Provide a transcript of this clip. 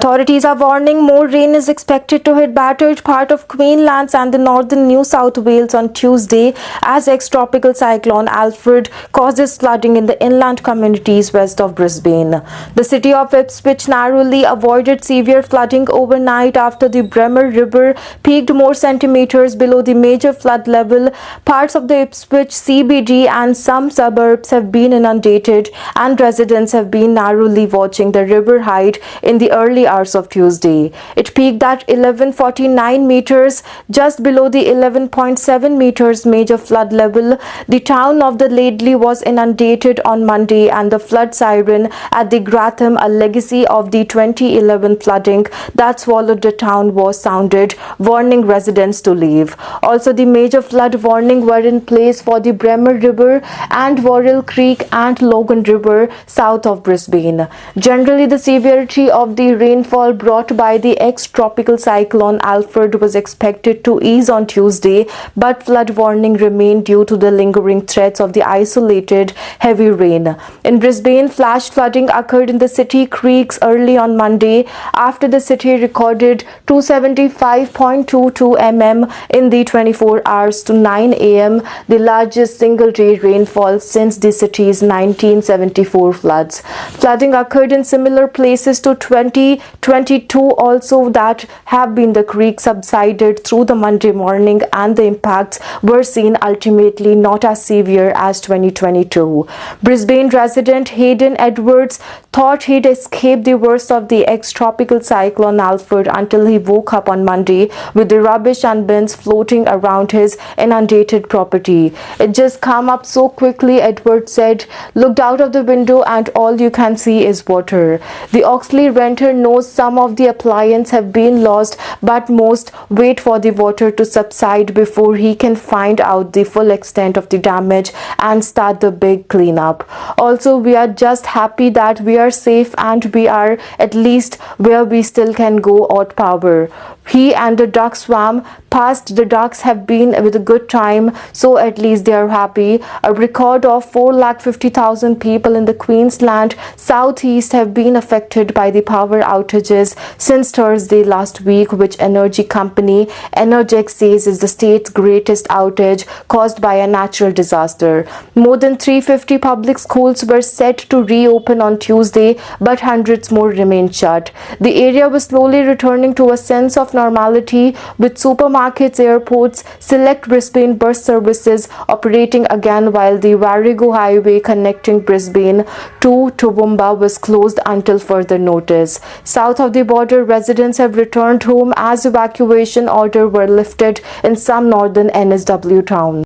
Authorities are warning more rain is expected to hit battered part of Queensland and the northern New South Wales on Tuesday as ex-tropical cyclone Alfred causes flooding in the inland communities west of Brisbane. The city of Ipswich narrowly avoided severe flooding overnight after the Bremer River peaked more centimeters below the major flood level. Parts of the Ipswich CBD and some suburbs have been inundated and residents have been narrowly watching the river height in the early hours of Tuesday. It peaked at 1149 meters, just below the 11.7 meters major flood level. The town of the Ladley was inundated on Monday, and the flood siren at the Gratham, a legacy of the 2011 flooding that swallowed the town, was sounded, warning residents to leave. Also, the major flood warning were in place for the Bremer River and Worrell Creek and Logan River south of Brisbane. Generally, the severity of the rainfall brought by the ex-tropical cyclone Alfred was expected to ease on Tuesday, but flood warning remained due to the lingering threats of the isolated heavy rain. In Brisbane, flash flooding occurred in the city creeks early on Monday after the city recorded 275.22 mm in the 24 hours to 9 am, the largest single-day rainfall since the city's 1974 floods. Flooding occurred in similar places to 2022 also that have been. The creek subsided through the Monday morning and the impacts were seen ultimately not as severe as 2022. Brisbane resident Hayden Edwards thought he'd escaped the worst of the ex-tropical cyclone Alfred until he woke up on Monday with the rubbish and bins floating around his inundated property. It just came up so quickly, Edwards said. Looked out of the window and all you can see is water. The Oxley renter knows some of the appliances have been lost, but most wait for the water to subside before he can find out the full extent of the damage and start the big cleanup. Also, we are just happy that we are safe and we are at least where we still can go out power. He and the duck swam past. The ducks have been with a good time, so at least they are happy. A record of 450,000 people in the Queensland southeast have been affected by the power outages since Thursday last week, which energy company Energex says is the state's greatest outage caused by a natural disaster. More than 350 public schools were set to reopen on Tuesday, but hundreds more remain shut. The area was slowly returning to a sense of normality, with supermarkets, airports, select Brisbane bus services operating again, while the Warrego Highway connecting Brisbane to Toowoomba was closed until further notice. South of the border, residents have returned home as evacuation orders were lifted in some northern NSW towns.